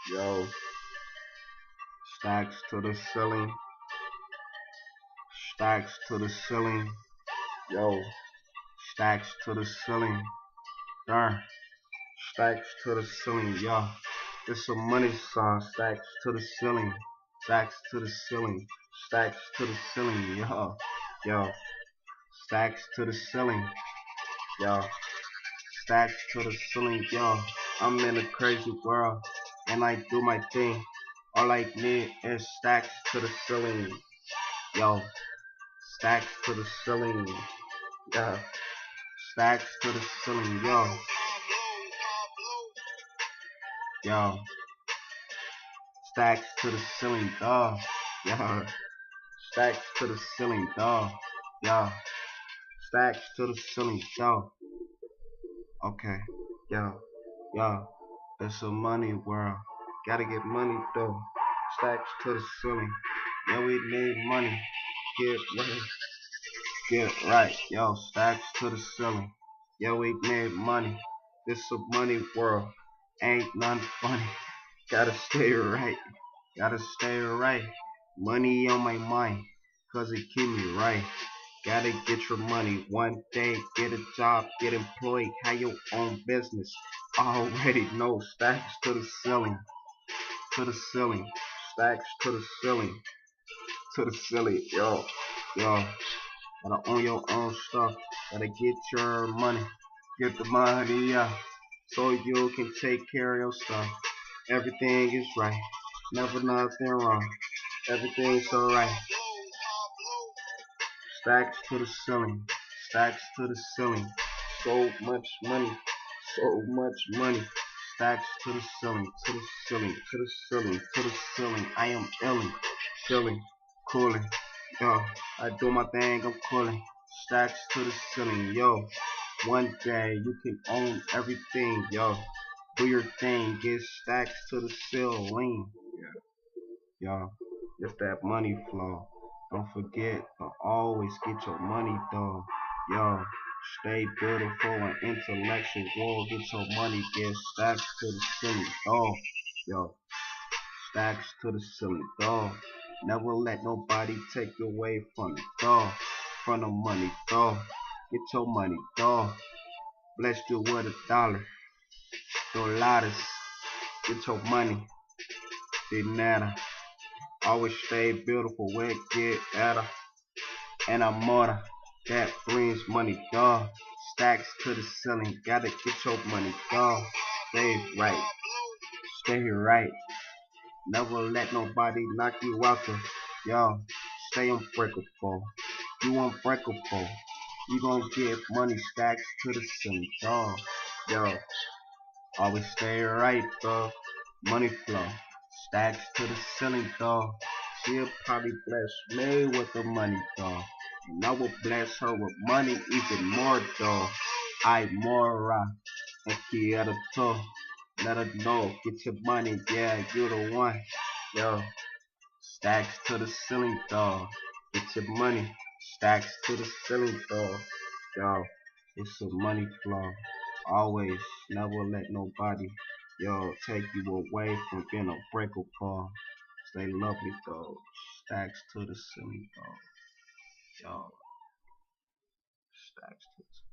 Yo, stacks to the ceiling, stacks to the ceiling. Yo, stacks to the ceiling. Darn, stacks to the ceiling. Yo, it's a money song. Stacks to the ceiling, stacks to the ceiling, stacks to the ceiling. Yo, stacks to the ceiling. Yo, stacks to the ceiling. Yo, I'm in a crazy world and I do my thing. All I need is stacks to the ceiling. Yo, stacks to the ceiling. Yeah, stacks to the ceiling. Yo, stacks to the ceiling. Dog. Yo, stacks to the ceiling. Dog. Yo, stacks to the ceiling. Yo, okay. Yo, yo, it's a money world. Gotta get money though. Stacks to the ceiling. Yeah, we need money. Get right. Get right. Yo, stacks to the ceiling. Yeah, we need money. This a money world. Ain't none funny. Gotta stay right. Gotta stay right. Money on my mind. Cause it keep me right. Gotta get your money one day. Get a job. Get employed. Have your own business. Already know stacks to the ceiling. To the ceiling. Stacks to the ceiling. To the ceiling. Yo. Gotta own your own stuff. Gotta get your money. Get the money, yeah. So you can take care of your stuff. Everything is right. Never nothing wrong. Everything's alright. Stacks to the ceiling. Stacks to the ceiling. So much money. So much money. Stacks to the ceiling. To the ceiling. To the ceiling. To the ceiling. I am illing. Chilling. Cooling. Yo, I do my thing, I'm cooling. Stacks to the ceiling, yo. One day you can own everything, yo. Do your thing, get stacks to the ceiling. Yo, it's that money flow. Don't forget to always get your money though. Yo, stay beautiful and intellectual. Get your money, get stacks to the ceiling, dog. Yo, stacks to the ceiling, dog. Never let nobody take you away from it, dog. From the money, dog. Get your money, dog. Bless you with $1. Get your money, dinero. Always stay beautiful, where it get better. And I'm more that brings money, dog. Stacks to the ceiling, gotta get your money, dog. Stay right, stay right. Never let nobody knock you out the, yo. Stay unbreakable. You unbreakable. You gonna get money stacks to the ceiling, dog. Yo, always stay right, dog. Money flow. Stacks to the ceiling, dog. She'll probably bless me with the money, dog. And I will bless her with money even more, dog. I more and quiero to. Let her know, get your money, yeah, you the one. Yo, stacks to the ceiling, dog. Get your money. Stacks to the ceiling, dog. Yo, it's a money flow. Always, never let nobody, yo, take you away from being a breakable. Stay lovely, dog. Stacks to the ceiling, dog. Yo, stacks to the ceiling.